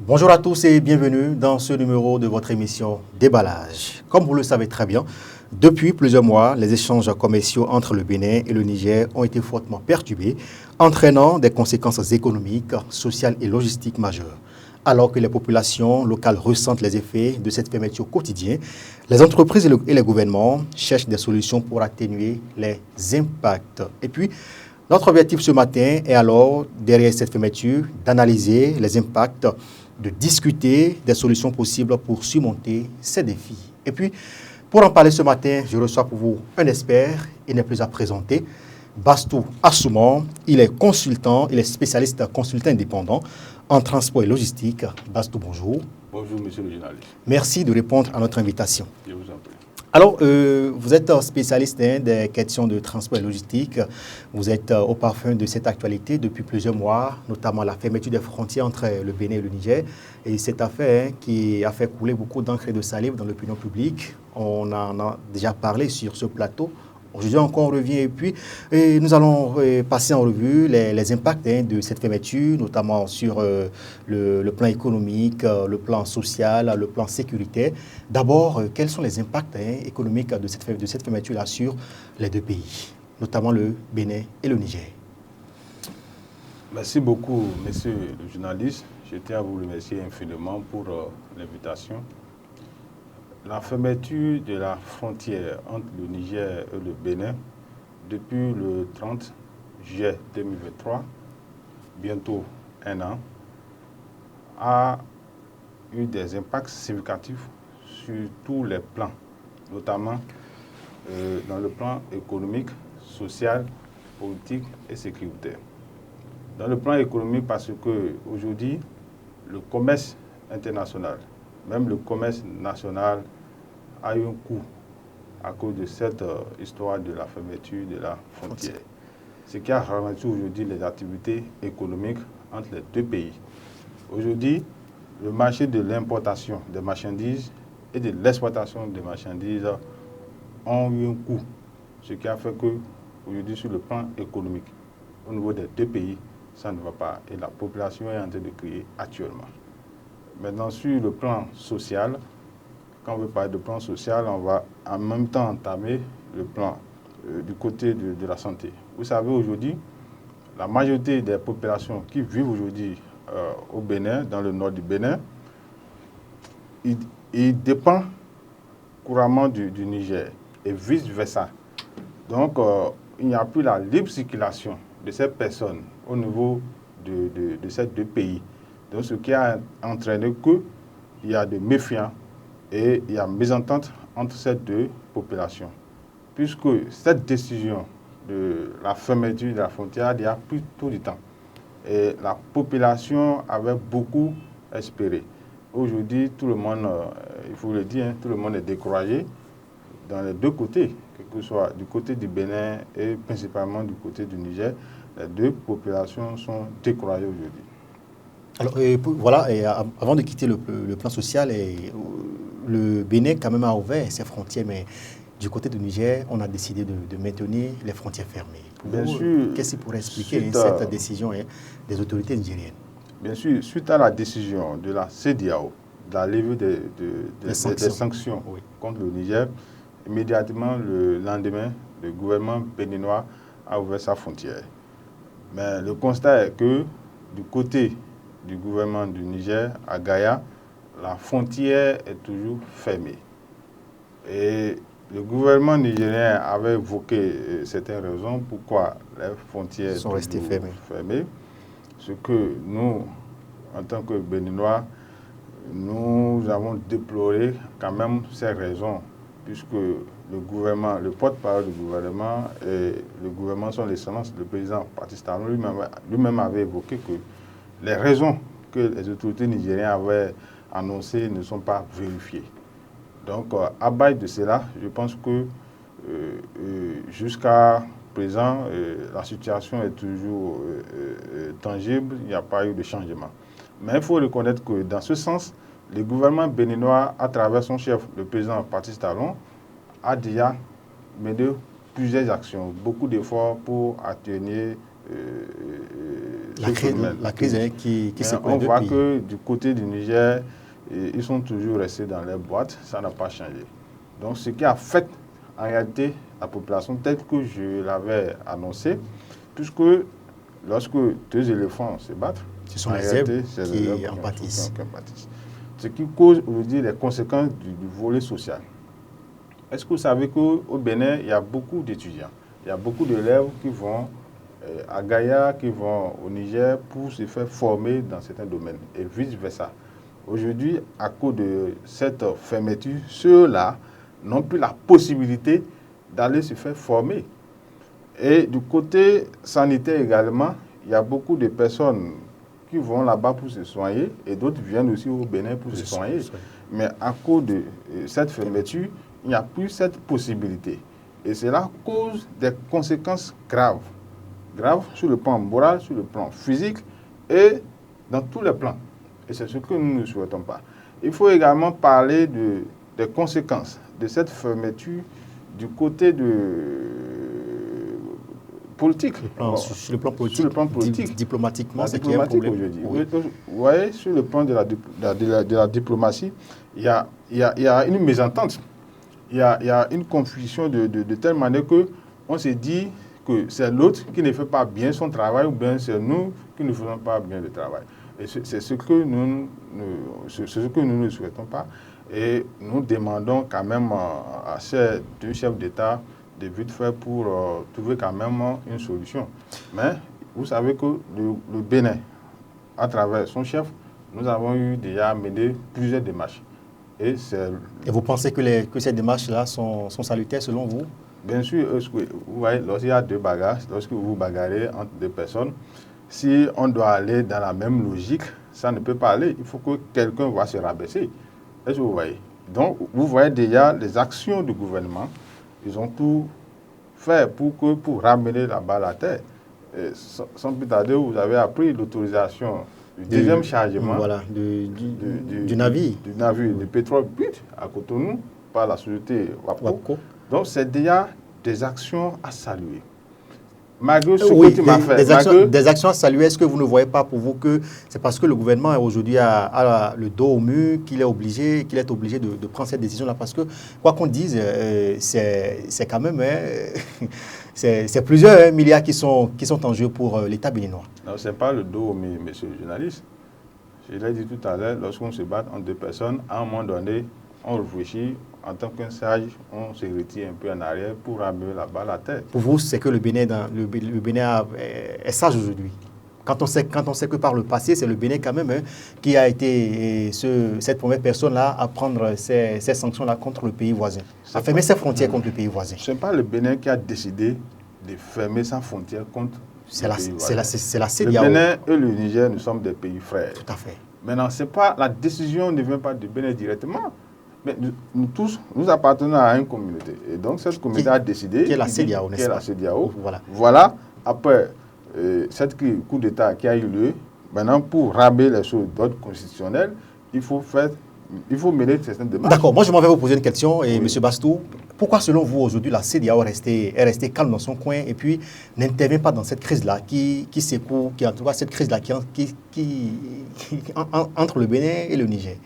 Bonjour à tous et bienvenue dans ce numéro de votre émission Déballage. Comme vous le savez très bien, depuis plusieurs mois, les échanges commerciaux entre le Bénin et le Niger ont été fortement perturbés, entraînant des conséquences économiques, sociales et logistiques majeures. Alors que les populations locales ressentent les effets de cette fermeture quotidienne, les entreprises et les gouvernements cherchent des solutions pour atténuer les impacts. Et puis, notre objectif ce matin est alors, derrière cette fermeture, d'analyser les impacts, de discuter des solutions possibles pour surmonter ces défis. Et puis, pour en parler ce matin, je reçois pour vous un expert, il n'est plus à présenter, Bastou Assouman. Il est consultant, il est spécialiste consultant indépendant en transport et logistique. Bastou, bonjour. Bonjour, monsieur le journaliste. Merci de répondre à notre invitation. Je vous en prie. Alors, vous êtes spécialiste des questions de transport et logistique. Vous êtes au parfum de cette actualité depuis plusieurs mois, notamment la fermeture des frontières entre le Bénin et le Niger. Et cette affaire qui a fait couler beaucoup d'encre et de salive dans l'opinion publique. On en a déjà parlé sur ce plateau. Aujourd'hui encore, on revient et puis nous allons passer en revue les impacts de cette fermeture, notamment sur le plan économique, le plan social, le plan sécuritaire. D'abord, quels sont les impacts économiques de cette fermeture-là sur les deux pays, notamment le Bénin et le Niger? Merci beaucoup, monsieur le journaliste. Je tiens à vous remercier infiniment pour l'invitation. La fermeture de la frontière entre le Niger et le Bénin depuis le 30 juillet 2023, bientôt un an, a eu des impacts significatifs sur tous les plans, notamment dans le plan économique, social, politique et sécuritaire. Dans le plan économique, parce qu'aujourd'hui, le commerce international, même le commerce national, a eu un coût à cause de cette histoire de la fermeture de la frontière. Ce qui a ralenti aujourd'hui les activités économiques entre les deux pays. Aujourd'hui, le marché de l'importation des marchandises et de l'exportation des marchandises ont eu un coût. Ce qui a fait qu'aujourd'hui, sur le plan économique, au niveau des deux pays, ça ne va pas. Et la population est en train de crier actuellement. Maintenant, sur le plan social, quand on veut parler de plan social, on va en même temps entamer le plan du côté de la santé. Vous savez, aujourd'hui, la majorité des populations qui vivent aujourd'hui au Bénin, dans le nord du Bénin, ils dépendent couramment du Niger et vice-versa. Donc, il n'y a plus la libre circulation de ces personnes au niveau de ces deux pays. Donc, ce qui a entraîné qu'il y a des méfiants et il y a mésentente entre ces deux populations. Puisque cette décision de la fermeture de la frontière, il y a plus tout du temps. Et la population avait beaucoup espéré. Aujourd'hui, tout le monde, il faut le dire, tout le monde est découragé dans les deux côtés, que ce soit du côté du Bénin et principalement du côté du Niger. Les deux populations sont découragées aujourd'hui. Alors, voilà, avant de quitter le plan social, le Bénin quand même a ouvert ses frontières, mais du côté du Niger, on a décidé de maintenir les frontières fermées. Bien sûr. Qu'est-ce qui pourrait expliquer cette décision des autorités nigériennes? Bien sûr, suite à la décision de la CEDEAO, de la levée des sanctions contre le Niger, immédiatement le lendemain, le gouvernement béninois a ouvert sa frontière. Mais le constat est que du côté du gouvernement du Niger, à Gaïa, la frontière est toujours fermée. Et le gouvernement nigérien avait évoqué certaines raisons pourquoi les frontières sont restées fermées. Ce que nous, en tant que Béninois, nous avons déploré quand même ces raisons, puisque le gouvernement, le porte-parole du gouvernement et le gouvernement son excellence, le président Patrice Talon lui-même avait évoqué que les raisons que les autorités nigériennes avaient annoncées ne sont pas vérifiées. Donc, à base de cela, je pense que jusqu'à présent, la situation est toujours tangible, il n'y a pas eu de changement. Mais il faut reconnaître que dans ce sens, le gouvernement béninois, à travers son chef, le président Patrice Talon, a déjà mené plusieurs actions, beaucoup d'efforts pour atténuer La crise qui se on voit que du côté du Niger, ils sont toujours restés dans les boîtes, ça n'a pas changé. Donc ce qui affecte en réalité la population telle que je l'avais annoncé, puisque lorsque deux éléphants se battent, ce sont les zèbres qui en pâtissent. Ce qui cause aujourd'hui les conséquences du volet social. Est-ce que vous savez qu'au Bénin, il y a beaucoup d'étudiants, il y a beaucoup d'élèves qui vont à Gaïa, qui vont au Niger pour se faire former dans certains domaines et vice-versa. Aujourd'hui, à cause de cette fermeture, ceux-là n'ont plus la possibilité d'aller se faire former. Et du côté sanitaire également, il y a beaucoup de personnes qui vont là-bas pour se soigner et d'autres viennent aussi au Bénin pour se soigner. Mais à cause de cette fermeture, il n'y a plus cette possibilité. Et cela cause des conséquences graves. Graves sur le plan moral, sur le plan physique et dans tous les plans. Et c'est ce que nous ne souhaitons pas. Il faut également parler des conséquences de cette fermeture du côté politique. Sur le plan politique, diplomatiquement, c'est qu'il y a un problème. Oui. Vous voyez, sur le plan de la diplomatie, il y a une mésentente. Il y a une confusion de telle manière qu'on se dit que c'est l'autre qui ne fait pas bien son travail ou bien c'est nous qui ne faisons pas bien le travail. Et c'est ce que nous ne souhaitons pas. Et nous demandons quand même à ces deux chefs d'État de vite faire pour trouver quand même une solution. Mais vous savez que le Bénin, à travers son chef, nous avons eu déjà mené plusieurs démarches. Et vous pensez que ces démarches-là sont salutaires selon vous? Bien sûr, vous voyez, lorsqu'il y a deux bagarres, lorsque vous bagarrez entre deux personnes, si on doit aller dans la même logique, ça ne peut pas aller. Il faut que quelqu'un va se rabaisser. Est-ce que vous voyez? Donc, vous voyez déjà les actions du gouvernement. Ils ont tout fait pour ramener la balle à terre. Et sans plus tarder, vous avez appris l'autorisation du deuxième chargement du navire. Du navire de pétrole brut à Cotonou par la société WAPCO. Donc, c'est déjà des actions à saluer. Malgré ce que tu m'as fait. Des actions à saluer, est-ce que vous ne voyez pas pour vous que c'est parce que le gouvernement aujourd'hui a le dos au mur qu'il est obligé de prendre cette décision-là? Parce que, quoi qu'on dise, c'est quand même c'est plusieurs milliards qui sont en jeu pour l'État béninois. Non, ce n'est pas le dos au mur, monsieur le journaliste. Je l'ai dit tout à l'heure, lorsqu'on se bat entre deux personnes, à un moment donné, on réfléchit. En tant qu'un sage, on se retire un peu en arrière pour ramener la balle à terre. Pour vous, c'est que le Bénin est sage aujourd'hui. Quand on sait que par le passé, c'est le Bénin quand même qui a été cette première personne-là à prendre ces sanctions-là contre le pays voisin, à fermer ses frontières contre le pays voisin. Ce n'est pas le Bénin qui a décidé de fermer sa frontière contre le pays voisin. C'est la CEDEAO. Le Bénin et le Niger, nous sommes des pays frères. Tout à fait. Maintenant, la décision ne vient pas du Bénin directement. Mais nous tous, nous appartenons à une communauté. Et donc, cette communauté a décidé... Qui est la CEDEAO, n'est-ce pas? Qui est la CEDEAO. Voilà. Après cette coup d'État qui a eu lieu, maintenant, pour ramener les choses d'ordre constitutionnel, il faut mener certaines démarches. D'accord. Moi, je m'en vais vous poser une question. Et M. Bastou, pourquoi, selon vous, aujourd'hui, la CEDEAO est restée calme dans son coin et puis n'intervient pas dans cette crise-là qui secoue, en tout cas, cette crise-là entre le Bénin et le Niger?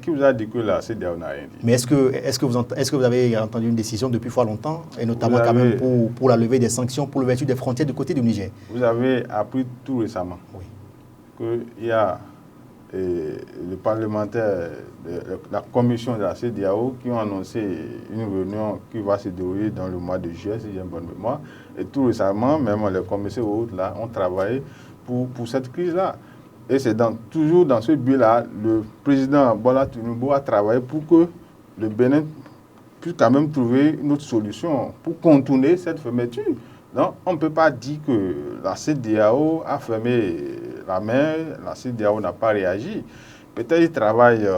Qui vous a dit que la CEDEAO n'a rien dit? Mais est-ce que vous avez entendu une décision depuis fort longtemps, et notamment quand même pour la levée des sanctions, pour l'ouverture des frontières du côté du Niger? Vous avez appris tout récemment qu'il y a le parlementaire, la commission de la CEDEAO qui ont annoncé une réunion qui va se dérouler dans le mois de juillet, si j'ai une bonne mémoire. Et tout récemment, même les commissaires autres là, ont travaillé pour cette crise-là. Et c'est toujours dans ce but-là, le président Bola Tinubu a travaillé pour que le Bénin puisse quand même trouver une autre solution pour contourner cette fermeture. Donc, on ne peut pas dire que la CEDEAO a fermé la main, la CEDEAO n'a pas réagi. Peut-être qu'ils travaillent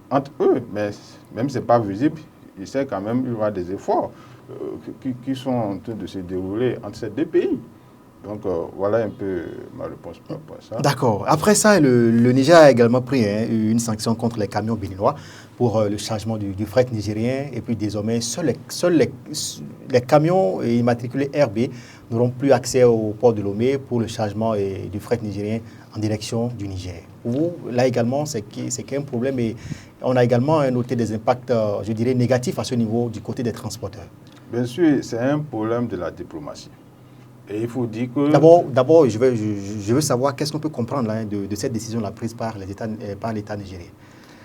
entre eux, mais même si ce n'est pas visible, il sait quand même qu'il y aura des efforts qui sont en train de se dérouler entre ces deux pays. Donc, voilà un peu ma réponse par rapport à ça. D'accord. Après ça, le Niger a également pris une sanction contre les camions béninois pour le chargement du fret nigérien. Et puis désormais, seuls les camions immatriculés RB n'auront plus accès au port de Lomé pour le chargement du fret nigérien en direction du Niger. Vous, là également, c'est qu'un problème et on a également noté des impacts, je dirais, négatifs à ce niveau du côté des transporteurs. Bien sûr, c'est un problème de la diplomatie. Et il faut dire que... D'abord, je veux savoir qu'est-ce qu'on peut comprendre là, de cette décision-là prise par l'État nigérien.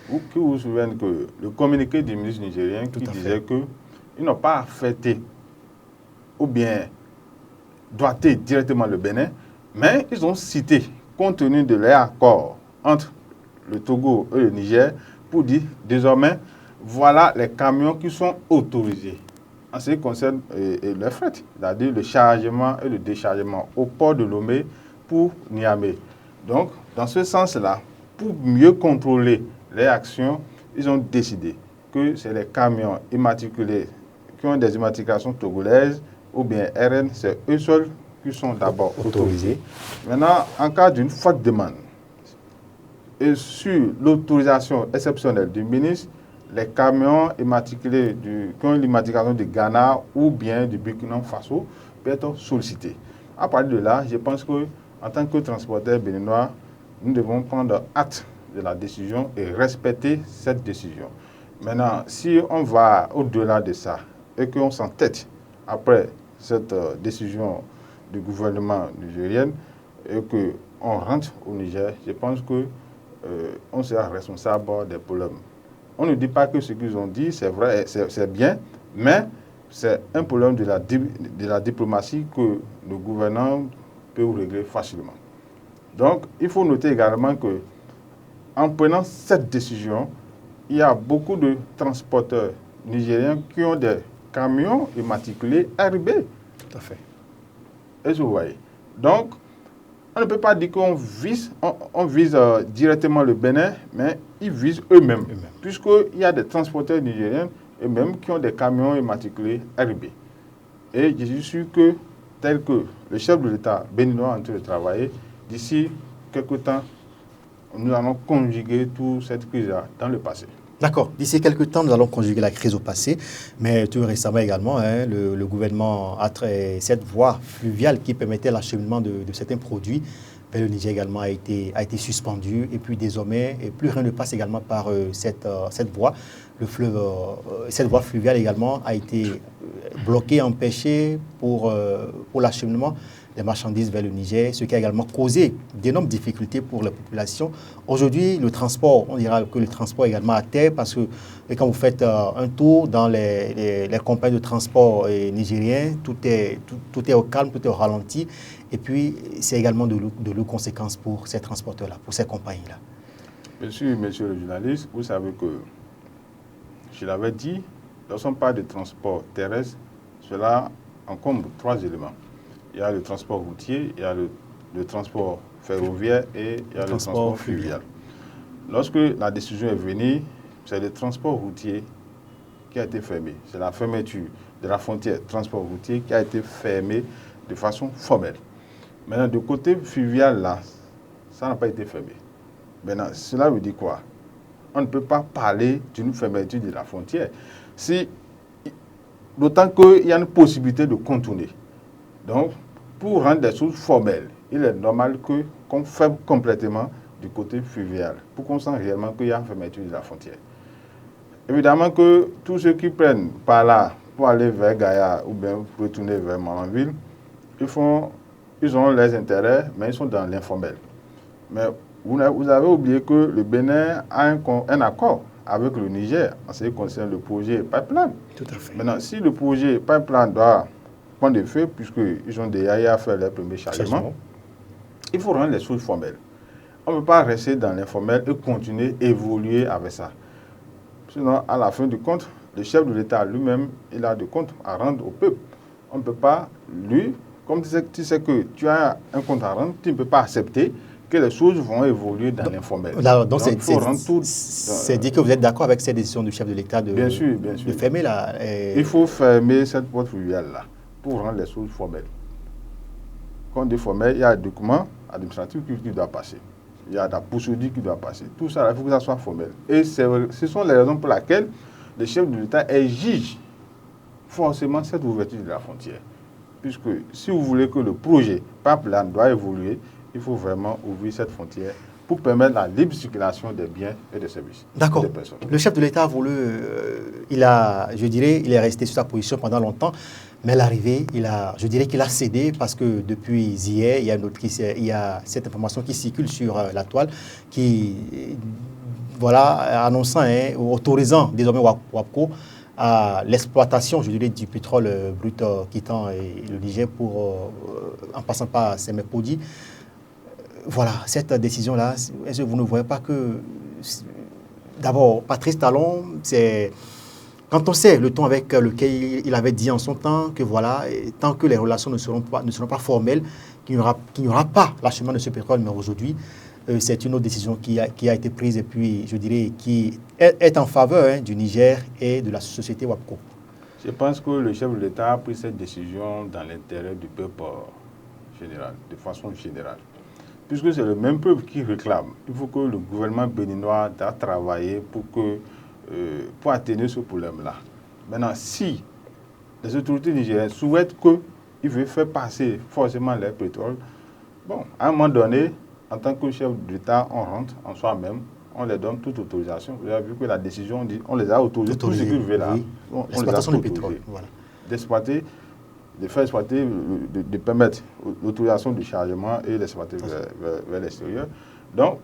Vous vous souvenez que le communiqué du ministre nigérien qui disait qu'ils n'ont pas affecté ou bien doigté directement le Bénin, mais ils ont cité, compte tenu de leur accord entre le Togo et le Niger, pour dire désormais, voilà les camions qui sont autorisés en ce qui concerne le fret, c'est-à-dire le chargement et le déchargement au port de Lomé pour Niamey. Donc, dans ce sens-là, pour mieux contrôler les actions, ils ont décidé que c'est les camions immatriculés qui ont des immatriculations togolaises ou bien RN, c'est eux seuls qui sont d'abord autorisés. Maintenant, en cas d'une forte demande et sur l'autorisation exceptionnelle du ministre, les camions immatriculés qui ont l'immatriculation du Ghana ou bien du Burkina Faso peuvent être sollicités. À partir de là, je pense qu'en tant que transporteur béninois, nous devons prendre acte de la décision et respecter cette décision. Maintenant, si on va au-delà de ça et qu'on s'entête après cette décision du gouvernement nigérien et qu'on rentre au Niger, je pense qu'on sera responsable des problèmes. On ne dit pas que ce qu'ils ont dit, c'est vrai, c'est bien, mais c'est un problème de la diplomatie que le gouvernement peut régler facilement. Donc, il faut noter également que en prenant cette décision, il y a beaucoup de transporteurs nigériens qui ont des camions immatriculés RB. Tout à fait. Et vous voyez. Donc, on ne peut pas dire qu'on vise, on vise directement le Bénin, mais ils visent eux-mêmes. Puisqu'il y a des transporteurs nigériens eux-mêmes qui ont des camions immatriculés RB. Et je suis sûr que, tel que le chef de l'État béninois est en train de travailler, d'ici quelques temps, nous allons conjuguer toute cette crise-là dans le passé. D'accord. D'ici quelques temps, nous allons conjuguer la crise au passé. Mais tout récemment également, le gouvernement a cette voie fluviale qui permettait l'acheminement de certains produits vers le Niger également a été suspendue. Et puis désormais, plus rien ne passe également par cette voie. Cette voie fluviale également a été bloquée, empêchée pour l'acheminement des marchandises vers le Niger, ce qui a également causé d'énormes difficultés pour la population. Aujourd'hui, le transport, on dira que le transport est également à terre parce que quand vous faites un tour dans les compagnies de transport nigériens, tout est au calme, tout est au ralenti. Et puis, c'est également de lourdes conséquences pour ces transporteurs-là, pour ces compagnies-là. Bien sûr, monsieur le journaliste, vous savez que, je l'avais dit, lorsqu'on parle de transport terrestre, cela encombre 3 éléments. Il y a le transport routier, il y a le transport ferroviaire et il y a le transport fluvial. Lorsque la décision est venue, c'est le transport routier qui a été fermé. C'est la fermeture de la frontière transport routier qui a été fermée de façon formelle. Maintenant, du côté fluvial, là, ça n'a pas été fermé. Maintenant, cela veut dire quoi? On ne peut pas parler d'une fermeture de la frontière. D'autant qu'il y a une possibilité de contourner. Donc, pour rendre des choses formelles, il est normal qu'on ferme complètement du côté fluvial, pour qu'on sente réellement qu'il y a une fermeture de la frontière. Évidemment que tous ceux qui prennent par là pour aller vers Gaïa ou bien retourner vers Malanville, ils ont leurs intérêts, mais ils sont dans l'informel. Mais vous avez oublié que le Bénin a un accord avec le Niger en ce qui concerne le projet Pipeline. Tout à fait. Maintenant, si le projet Pipeline doit prendre des feux, puisqu'ils ont déjà fait leur premier chargement, il faut rendre les choses formelles. On ne peut pas rester dans l'informel et continuer à évoluer avec ça. Sinon, à la fin du compte, le chef de l'État lui-même, il a des comptes à rendre au peuple. On ne peut pas, lui, comme tu sais que tu as un compte à rendre, tu ne peux pas accepter que les choses vont évoluer dans l'informel. Donc c'est dit que vous êtes d'accord avec cette décision du chef de l'État de fermer Il faut fermer cette porte fluviale-là pour rendre les choses formelles. compte dit formel, il y a des documents administratifs qui doivent passer. Il y a la procédure qui doit passer. Tout ça, il faut que ça soit formel. Et ce sont les raisons pour lesquelles le chef de l'État exige forcément cette ouverture de la frontière. Puisque si vous voulez que le projet pipeline doit évoluer, il faut vraiment ouvrir cette frontière pour permettre la libre circulation des biens et des services. D'accord. Des personnes. Le chef de l'État a voulu, il est resté sur sa position pendant longtemps, mais à l'arrivée, je dirais qu'il a cédé parce que depuis hier, il y a cette information qui circule sur la toile qui, voilà, annonçant, autorisant désormais WAPCO à l'exploitation, je dirais, du pétrole brut quittant le Niger en passant par Sémépodi. Voilà, cette décision-là, est-ce que vous ne voyez pas que, d'abord, Patrice Talon, c'est, quand on sait le ton avec lequel il avait dit en son temps que voilà, tant que les relations ne seront pas formelles, qu'il n'y aura pas l'acheminement de ce pétrole, mais aujourd'hui, c'est une autre décision qui a été prise et puis, je dirais, qui est en faveur du Niger et de la société WAPCO. Je pense que le chef de l'État a pris cette décision dans l'intérêt du peuple général, de façon générale. Puisque c'est le même peuple qui réclame. Il faut que le gouvernement béninois doit travailler pour atténuer ce problème-là. Maintenant, si les autorités nigériennes souhaitent qu'ils veulent faire passer forcément leur pétrole, bon, à un moment donné, en tant que chef d'État, on rentre en soi-même, on les donne toute autorisation. Vous avez vu que la décision dit, on les a autorisés, tout ce qu'ils veulent là. Oui. L'exploitation du pétrole. Voilà. D'exploiter, de faire exploiter, de permettre l'autorisation du chargement et l'exploiter vers l'extérieur. Donc,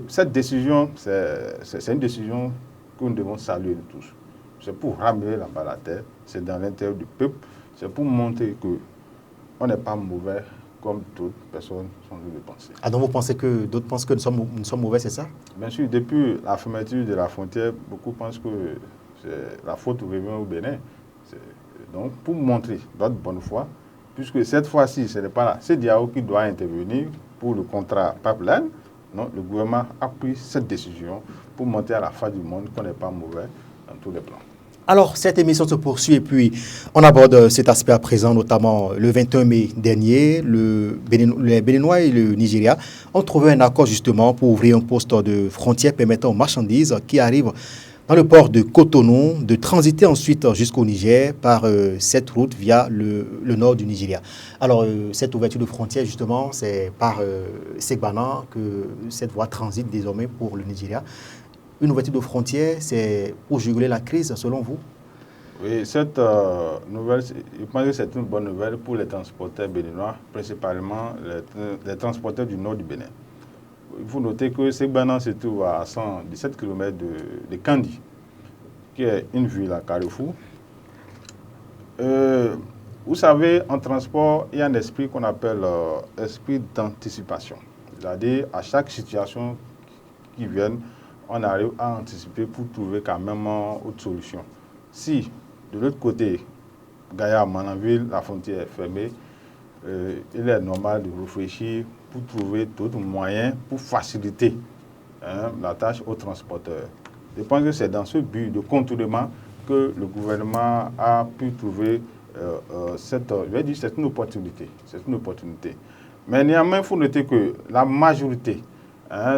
cette décision, c'est une décision que nous devons saluer de tous. C'est pour ramener la balle à terre, c'est dans l'intérêt du peuple, c'est pour montrer qu'on n'est pas mauvais comme d'autres personnes sont venues le penser. Ah, donc vous pensez que d'autres pensent que nous sommes mauvais, c'est ça? Bien sûr, depuis la fermeture de la frontière, beaucoup pensent que la faute revient au Bénin. Donc, pour montrer notre bonne foi, puisque cette fois-ci, ce n'est pas là, c'est Diao qui doit intervenir pour le contrat pipeline. Non, le gouvernement a pris cette décision pour montrer à la face du monde qu'on n'est pas mauvais dans tous les plans. Alors, cette émission se poursuit et puis on aborde cet aspect à présent, notamment le 21 mai dernier, les Béninois et le Nigeria ont trouvé un accord justement pour ouvrir un poste de frontière permettant aux marchandises qui arrivent dans le port de Cotonou de transiter ensuite jusqu'au Niger par cette route via le nord du Nigeria. Alors, cette ouverture de frontière, justement, c'est par Segbana que cette voie transite désormais pour le Nigeria. Une ouverture de frontière, c'est pour juguler la crise, selon vous? Oui, cette nouvelle, je pense que c'est une bonne nouvelle pour les transporteurs béninois, principalement les transporteurs du nord du Bénin. Il faut noter que Segbana se trouve à 117 km de Kandi, qui est une ville à Carrefour. Vous savez, en transport, il y a un esprit qu'on appelle esprit d'anticipation. C'est-à-dire, à chaque situation qui vient, on arrive à anticiper pour trouver quand même autre solution. Si, de l'autre côté, Gaïa, Mananville, la frontière est fermée, il est normal de réfléchir pour trouver d'autres moyens pour faciliter la tâche aux transporteurs. Je pense que c'est dans ce but de contournement que le gouvernement a pu trouver c'est une opportunité. C'est une opportunité. Mais néanmoins, il faut noter que la majorité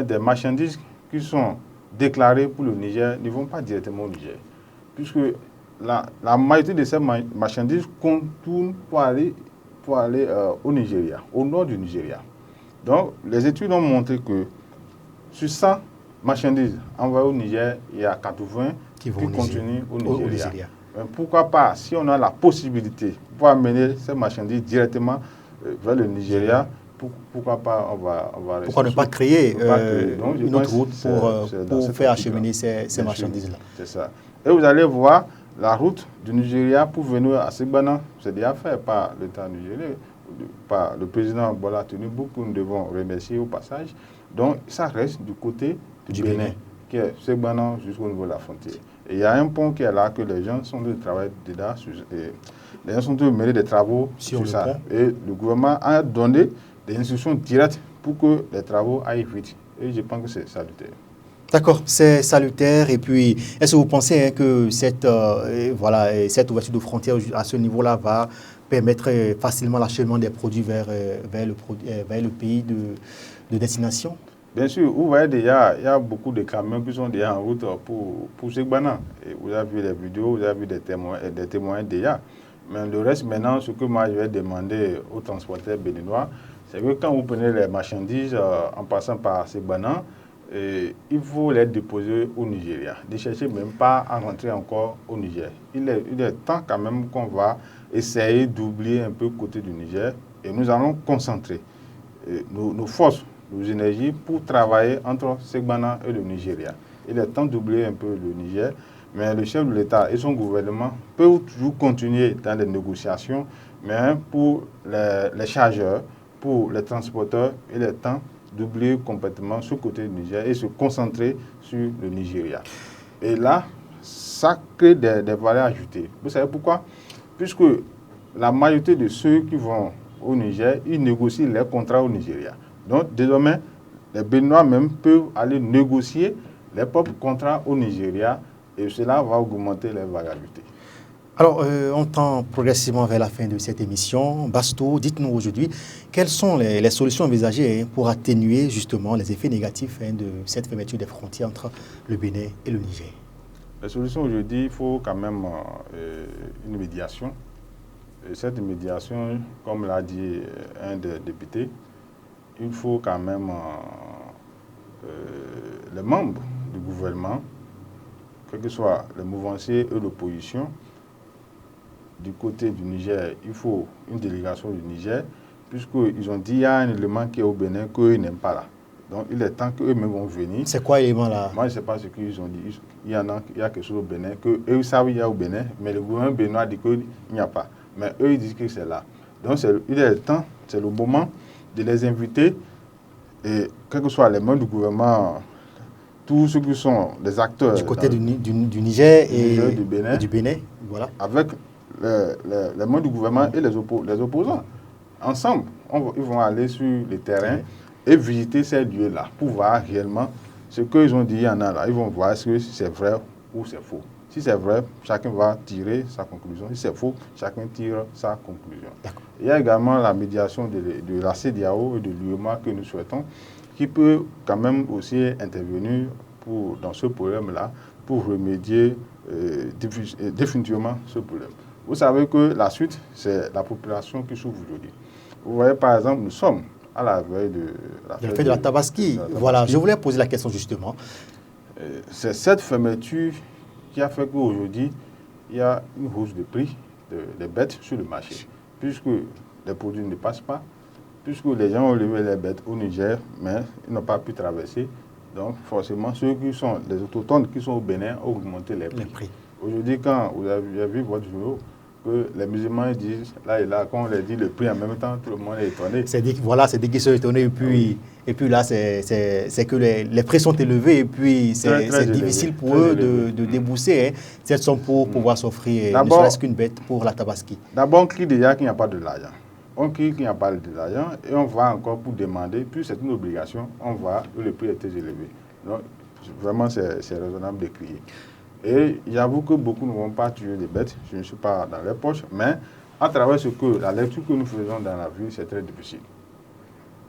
des marchandises qui sont déclarées pour le Niger ne vont pas directement au Niger. Puisque la majorité de ces marchandises contournent pour aller au Nigeria, au nord du Nigeria. Donc, les études ont montré que sur 100 marchandises envoyées au Niger, il y a 80 qui continuent au Nigeria. Mais pourquoi pas, si on a la possibilité de pouvoir amener ces marchandises directement vers le Nigeria, pourquoi pas on va pourquoi ne pas créer une autre route pour faire acheminer ces marchandises-là? C'est ça. Et vous allez voir, la route du Nigeria pour venir à Segbana, c'est déjà fait par l'État nigérien, par le président Bola Tinubu, que nous devons remercier au passage. Donc, ça reste du côté du Bénin, qui est Segbana jusqu'au niveau de la frontière. Et il y a un pont qui est là, que les gens sont de travailler dedans, les gens sont de mener des travaux sur ça. Pont. Et le gouvernement a donné des instructions directes pour que les travaux aillent vite. Et je pense que c'est salutaire. D'accord, c'est salutaire. Et puis, est-ce que vous pensez que cette ouverture de frontières à ce niveau-là va permettre facilement l'acheminement des produits vers le pays de destination? Bien sûr, vous voyez déjà, il y a beaucoup de camions qui sont déjà en route pour Segbana. Et vous avez vu les vidéos, vous avez vu des témoins déjà. Mais le reste, maintenant, ce que moi je vais demander aux transporteurs béninois, c'est que quand vous prenez les marchandises en passant par Segbana, il faut les déposer au Nigeria. Ne cherchez même pas à rentrer encore au Niger. Il est temps quand même qu'on va essayer d'oublier un peu le côté du Niger et nous allons concentrer nos forces, nos énergies pour travailler entre Segbana et le Nigeria. Il est temps d'oublier un peu le Niger, mais le chef de l'État et son gouvernement peuvent toujours continuer dans les négociations, mais pour les chargeurs, pour les transporteurs, il est temps d'oublier complètement ce côté du Niger et se concentrer sur le Nigeria. Et là, ça crée des valeurs ajoutées. Vous savez pourquoi? Puisque la majorité de ceux qui vont au Niger, ils négocient les contrats au Nigeria. Donc, désormais, les Béninois même peuvent aller négocier les propres contrats au Nigeria et cela va augmenter les valeurs ajoutées. Alors, on tend progressivement vers la fin de cette émission. Basto, dites-nous aujourd'hui, quelles sont les solutions envisagées pour atténuer justement les effets négatifs de cette fermeture des frontières entre le Bénin et le Niger? Les solutions aujourd'hui, il faut quand même une médiation. Et cette médiation, comme l'a dit un des députés, il faut quand même les membres du gouvernement, quels que soient les mouvanciers et l'opposition, du côté du Niger, il faut une délégation du Niger, puisqu'ils ont dit qu'il y a un élément qui est au Bénin qu'eux n'aiment pas là. Donc il est temps qu'eux-mêmes vont venir. C'est quoi l'élément là? Moi, je ne sais pas ce qu'ils ont dit. Il y a quelque chose au Bénin, qu'eux savent qu'il y a au Bénin, mais le gouvernement béninois dit qu'il n'y a pas. Mais eux, ils disent que c'est là. Donc il est temps, c'est le moment de les inviter, et quels que soient les membres du gouvernement, tous ceux qui sont des acteurs. Du côté du Niger et du Bénin, voilà. Avec les membres du gouvernement et les opposants. Ensemble, ils vont aller sur le terrain et visiter ces lieux-là pour voir réellement ce qu'ils ont dit, il y en a là. Ils vont voir si c'est vrai ou c'est faux. Si c'est vrai, chacun va tirer sa conclusion. Si c'est faux, chacun tire sa conclusion. Il y a également la médiation de la CEDEAO et de l'UEMOA que nous souhaitons, qui peut quand même aussi intervenir dans ce problème-là pour remédier définitivement ce problème. Vous savez que la suite, c'est la population qui souffre aujourd'hui. Vous voyez, par exemple, nous sommes à la veille de la fête de la Tabaski. Voilà, je voulais poser la question justement. C'est cette fermeture qui a fait qu'aujourd'hui, il y a une hausse de prix des bêtes sur le marché. Puisque les produits ne passent pas, puisque les gens ont levé les bêtes au Niger, mais ils n'ont pas pu traverser. Donc, forcément, ceux qui sont les autochtones qui sont au Bénin ont augmenté les prix. Aujourd'hui, quand vous avez vu votre vidéo, que les musulmans disent là et là, quand on leur dit le prix en même temps, tout le monde est étonné. C'est dit qu'ils sont étonnés et puis là, c'est que les prix sont élevés et puis c'est difficile pour eux de débourser cette somme pour pouvoir s'offrir ne serait-ce qu'une bête pour la Tabaski. D'abord, on crie déjà qu'il n'y a pas de l'argent. On crie qu'il n'y a pas de l'argent et on va encore pour demander, puis c'est une obligation, on va où le prix est très élevé. Donc, vraiment, c'est raisonnable de crier. Et j'avoue que beaucoup ne vont pas tuer des bêtes, je ne suis pas dans les poches, mais à travers la lecture que nous faisons dans la vie, c'est très difficile.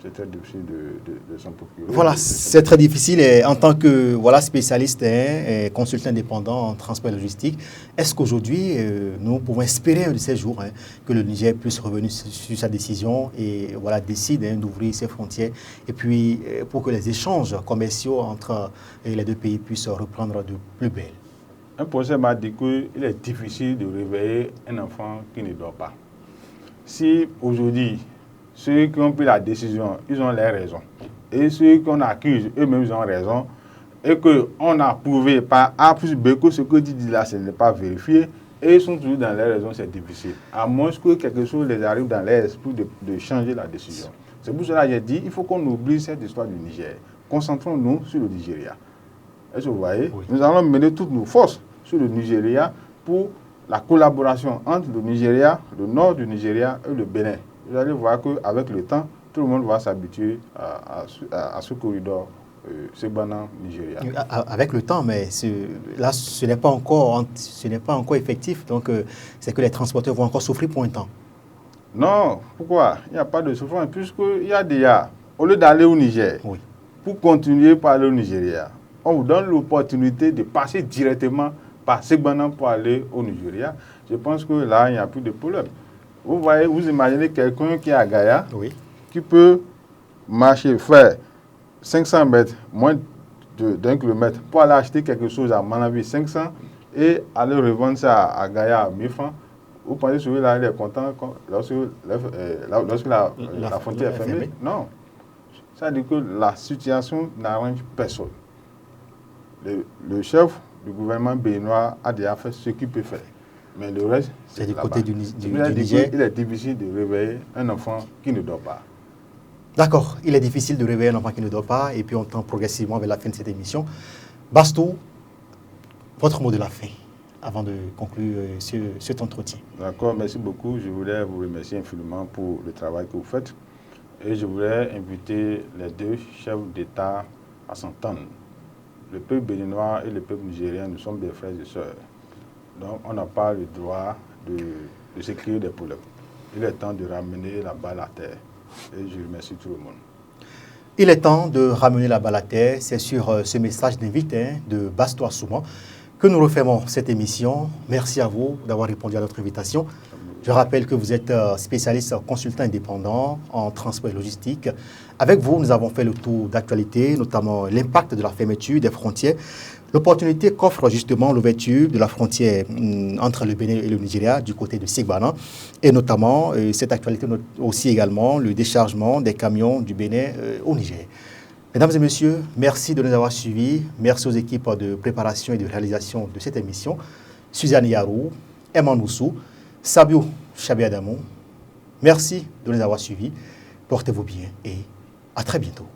C'est très difficile de s'en procurer. Voilà, c'est très difficile. Et en tant que spécialiste et consultant indépendant en transport et logistique, est-ce qu'aujourd'hui, nous pouvons espérer un de ces jours que le Niger puisse revenir sur sa décision et décide d'ouvrir ses frontières et puis pour que les échanges commerciaux entre les deux pays puissent reprendre de plus belle? Un professeur m'a dit qu'il est difficile de réveiller un enfant qui ne dort pas. Si aujourd'hui, ceux qui ont pris la décision, ils ont les raisons, et ceux qu'on accuse, eux-mêmes, ils ont raison, et qu'on a prouvé par A plus B que ce que dit là, ce n'est pas vérifié, et ils sont toujours dans les raisons, c'est difficile. À moins que quelque chose les arrive dans l'esprit de changer la décision. C'est pour cela que j'ai dit, il faut qu'on oublie cette histoire du Niger. Concentrons-nous sur le Nigeria. Est-ce que vous voyez? Oui. Nous allons mener toutes nos forces sur le Nigeria pour la collaboration entre le Nigeria, le nord du Nigeria et le Bénin. Vous allez voir qu'avec le temps, tout le monde va s'habituer à ce corridor Segbana-Nigeria. Avec le temps, mais là, ce n'est pas encore effectif. Donc, c'est que les transporteurs vont encore souffrir pour un temps. Non, pourquoi? Il n'y a pas de souffrance, puisqu'il y a déjà, au lieu d'aller au Niger, Oui. pour continuer par aller au Nigeria, on vous donne l'opportunité de passer directement par Segbana pour aller au Nigeria. Je pense que là, il n'y a plus de problème. Vous voyez, vous imaginez quelqu'un qui est à Gaïa, Oui. qui peut marcher, faire 500 mètres, moins d'un kilomètre, pour aller acheter quelque chose à Manabi 500 et aller revendre ça à Gaïa à 1000 francs. Vous pensez que celui-là, il est content lorsque la frontière est fermée? Non. Ça veut dire que la situation n'arrange personne. Le chef du gouvernement béninois a déjà fait ce qu'il peut faire. Mais le reste, c'est du côté du Niger. Il est difficile de réveiller un enfant qui ne dort pas. D'accord, il est difficile de réveiller un enfant qui ne dort pas, et puis on tend progressivement vers la fin de cette émission. Bastou, votre mot de la fin, avant de conclure cet entretien. D'accord, merci beaucoup. Je voulais vous remercier infiniment pour le travail que vous faites. Et je voulais inviter les deux chefs d'État à s'entendre. Le peuple béninois et le peuple nigérien, nous sommes des frères et sœurs. Donc, on n'a pas le droit de s'écrire des problèmes. Il est temps de ramener la balle à terre. Et je remercie tout le monde. Il est temps de ramener la balle à terre. C'est sur ce message d'invite de Bastou Assouman que nous refermons cette émission. Merci à vous d'avoir répondu à notre invitation. Je rappelle que vous êtes spécialiste consultant indépendant en transport et logistique. Avec vous, nous avons fait le tour d'actualité, notamment l'impact de la fermeture des frontières, l'opportunité qu'offre justement l'ouverture de la frontière entre le Bénin et le Nigeria du côté de Segbana, et notamment cette actualité aussi également le déchargement des camions du Bénin au Niger. Mesdames et messieurs, merci de nous avoir suivis. Merci aux équipes de préparation et de réalisation de cette émission. Suzanne Yarou, Emma Noussou, Sabio Chabiadamou, merci de nous avoir suivis. Portez-vous bien et à très bientôt.